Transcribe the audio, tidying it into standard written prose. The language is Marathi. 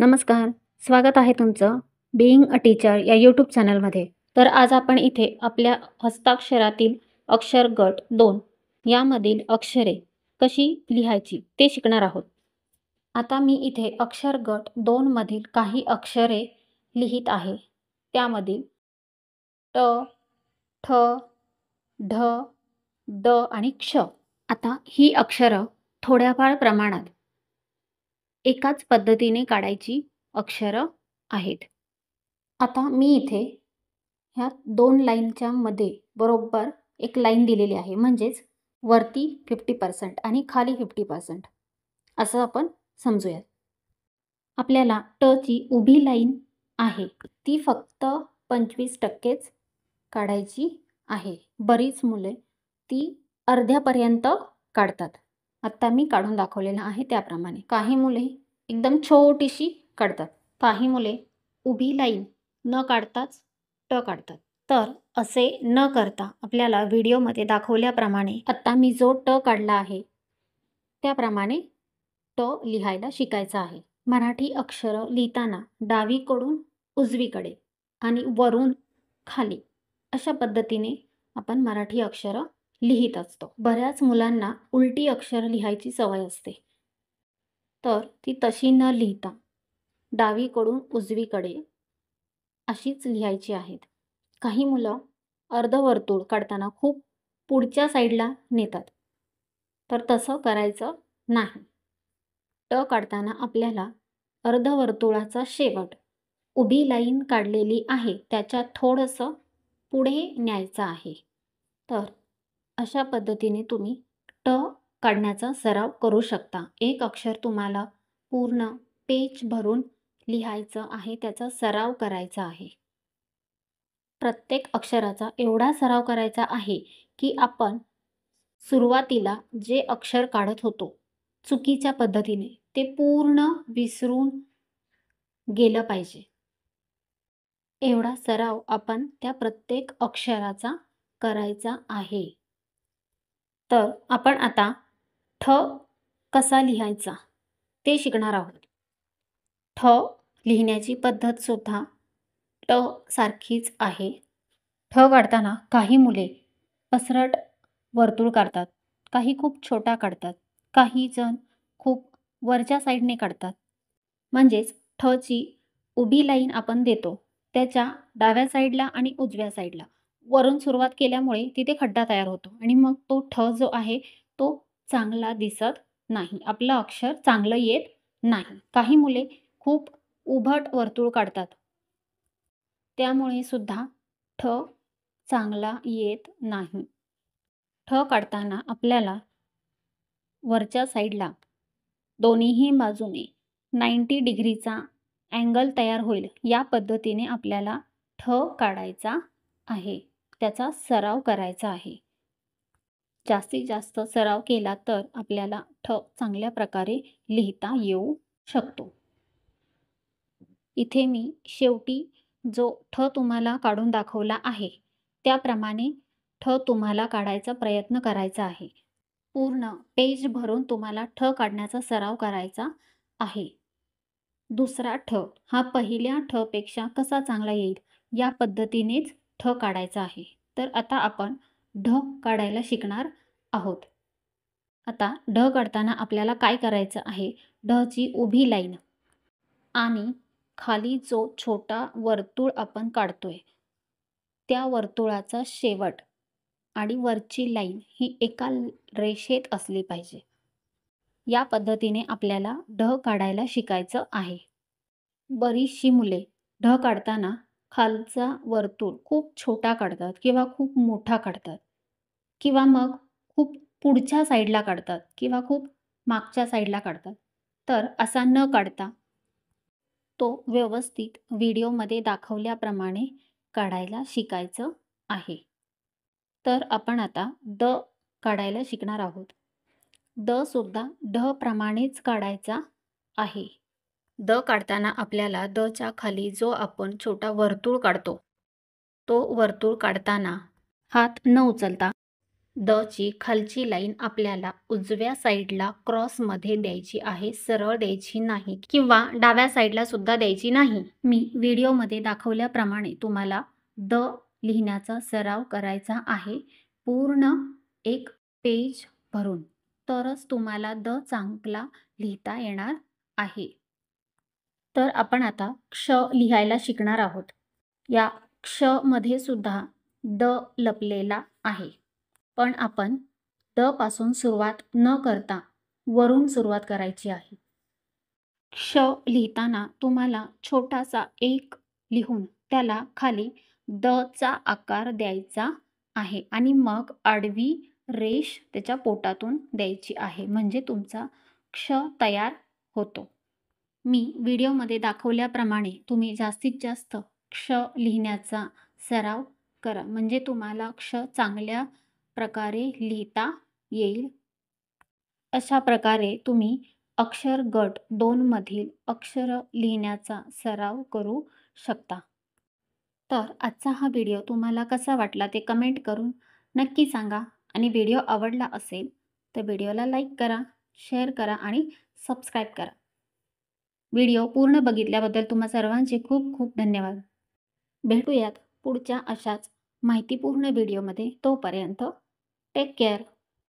नमस्कार. स्वागत आहे तुमचं बीइंग अ टीचर या यूट्यूब चॅनलमध्ये. तर आज आपण इथे आपल्या हस्ताक्षरातील अक्षर गट 2 यामधील अक्षरे कशी लिहायची ते शिकणार आहोत. आता मी इथे अक्षर गट 2 मधील काही अक्षरे लिहित आहे. त्यामधील ट, ठ, ढ, द आणि क्ष. आता ही अक्षरं थोड्याफार प्रमाणात एकाच पद्धतीने काढायची अक्षरं आहेत. आता मी इथे ह्या 2 लाईनच्या मध्ये बरोबर एक लाईन दिलेली आहे. म्हणजेच वरती 50% आणि खाली 50% असं आपण समजूयात. आपल्याला ट ची उभी लाईन आहे ती फक्त 25%च काढायची आहे. बरीच मुले ती अर्ध्यापर्यंत काढतात. आत्ता मी काढून दाखवलेलं आहे त्याप्रमाणे. काही मुले एकदम छोटीशी काढतात. काही मुले उभी लाईन न काढताच ट काढतात. तर असे न करता आपल्याला व्हिडिओमध्ये दाखवल्याप्रमाणे आत्ता मी जो ट काढला आहे त्याप्रमाणे ट लिहायला शिकायचं आहे. मराठी अक्षरं लिहिताना डावीकडून उजवीकडे आणि वरून खाली अशा पद्धतीने आपण मराठी अक्षरं लिहित असतो. बऱ्याच मुलांना उलटी अक्षर लिहायची सवय असते. तर ती तशी न लिहिता डावीकडून उजवीकडे अशीच लिहायची आहेत. काही मुलं अर्धवर्तुळ काढताना खूप पुढच्या साईडला नेतात. तर तसं करायचं नाही. ट काढताना आपल्याला अर्धवर्तुळाचा शेवट उभी लाईन काढलेली आहे त्याच्या थोडंसं पुढे न्यायचं आहे. तर अशा पद्धतीने तुम्ही ट काढण्याचा सराव करू शकता. एक अक्षर तुम्हाला पूर्ण पेज भरून लिहायचं आहे, त्याचा सराव करायचा आहे. प्रत्येक अक्षराचा एवढा सराव करायचा आहे की आपण सुरुवातीला जे अक्षर काढत होतो चुकीच्या पद्धतीने ते पूर्ण विसरून गेलं पाहिजे. एवढा सराव आपण त्या प्रत्येक अक्षराचा करायचा आहे. तर आपण आता ठ कसा लिहायचा ते शिकणार आहोत. ठ लिहिण्याची पद्धत सुद्धा ट सारखीच आहे. ठ काढताना काही मुले पसरट वर्तुळ काढतात, काही खूप छोटा काढतात, काही जण खूप वरच्या साईडने काढतात. म्हणजेच ठ ची उभी लाईन आपण देतो त्याच्या डाव्या साईडला आणि उजव्या साईडला वरून सुरुवात केल्यामुळे तिथे खड्डा तयार होतो आणि मग तो ठ जो आहे तो चांगला दिसत नाही. आपलं अक्षर चांगलं येत नाही. काही मुले खूप उभट वर्तुळ काढतात. त्यामुळे सुद्धा ठ चांगला येत नाही. ठ काढताना आपल्याला वरच्या साईडला दोन्हीही बाजूने 90 डिग्रीचा अँगल तयार होईल या पद्धतीने आपल्याला ठ काढायचा आहे. त्याचा सराव करायचा आहे. जास्तीत जास्त सराव केला तर आपल्याला ठ चांगल्या प्रकारे लिहिता येऊ शकतो. इथे मी शेवटी जो ठ तुम्हाला काढून दाखवला आहे त्याप्रमाणे ठ तुम्हाला काढायचा प्रयत्न करायचा आहे. पूर्ण पेज भरून तुम्हाला ठ काढण्याचा सराव करायचा आहे. दुसरा ठ हा पहिल्या ठ पेक्षा कसा चांगला येईल या पद्धतीनेच ठ काढायचा आहे. तर आता आपण ढ काढायला शिकणार आहोत. आता ढ काढताना आपल्याला काय करायचं आहे, ढ ची उभी लाईन आणि खाली जो छोटा वर्तुळ आपण काढतोय त्या वर्तुळाचा शेवट आणि वरची लाईन ही एका रेषेत असली पाहिजे. या पद्धतीने आपल्याला ढ काढायला शिकायचं आहे. बरीचशी मुले ढ काढताना खालचा वर्तुळ खूप छोटा काढतात किंवा खूप मोठा काढतात किंवा मग खूप पुढच्या साईडला काढतात किंवा खूप मागच्या साईडला काढतात. तर असा न काढता तो व्यवस्थित व्हिडिओमध्ये दाखवल्याप्रमाणे काढायला शिकायचं आहे. तर आपण आता द काढायला शिकणार आहोत. द सुद्धा ढ प्रमाणेच काढायचा आहे. द काढताना आपल्याला द च्या खाली जो आपण छोटा वर्तुळ काढतो तो वर्तुळ काढताना हात न उचलता द ची खालची लाईन आपल्याला उजव्या साईडला क्रॉसमध्ये द्यायची आहे, सरळ द्यायची नाही किंवा डाव्या साईडला सुद्धा द्यायची नाही. मी व्हिडिओमध्ये दाखवल्याप्रमाणे तुम्हाला द लिहिण्याचा सराव करायचा आहे, पूर्ण एक पेज भरून. तरच तुम्हाला द चांगला लिहिता येणार आहे. तर आपण आता क्ष लिहायला शिकणार आहोत. या क्ष मध्ये सुद्धा द लपलेला आहे. पण आपण द पासून सुरुवात न करता वरून सुरुवात करायची आहे. क्ष लिहिताना तुम्हाला छोटासा एक लिहून त्याला खाली द चा आकार द्यायचा आहे आणि मग आडवी रेष त्याच्या पोटातून द्यायची आहे, म्हणजे तुमचा क्ष तयार होतो. मी व्हिडिओमध्ये दाखवल्याप्रमाणे तुम्ही जास्तीत जास्त क्ष लिहिण्याचा सराव करा, म्हणजे तुम्हाला क्ष चांगल्या प्रकारे लिहिता येईल. अशा प्रकारे तुम्ही अक्षर गट 2 मधील अक्षर लिहिण्याचा सराव करू शकता. तर आजचा हा व्हिडिओ तुम्हाला कसा वाटला ते कमेंट करून नक्की सांगा आणि व्हिडिओ आवडला असेल तर व्हिडिओला लाईक करा, शेअर करा आणि सबस्क्राईब करा. व्हिडिओ पूर्ण बघितल्याबद्दल तुम्हा सर्वांचे खूप खूप धन्यवाद. भेटूयात पुढच्या अशाच माहितीपूर्ण व्हिडिओमध्ये. तोपर्यंत टेक केअर.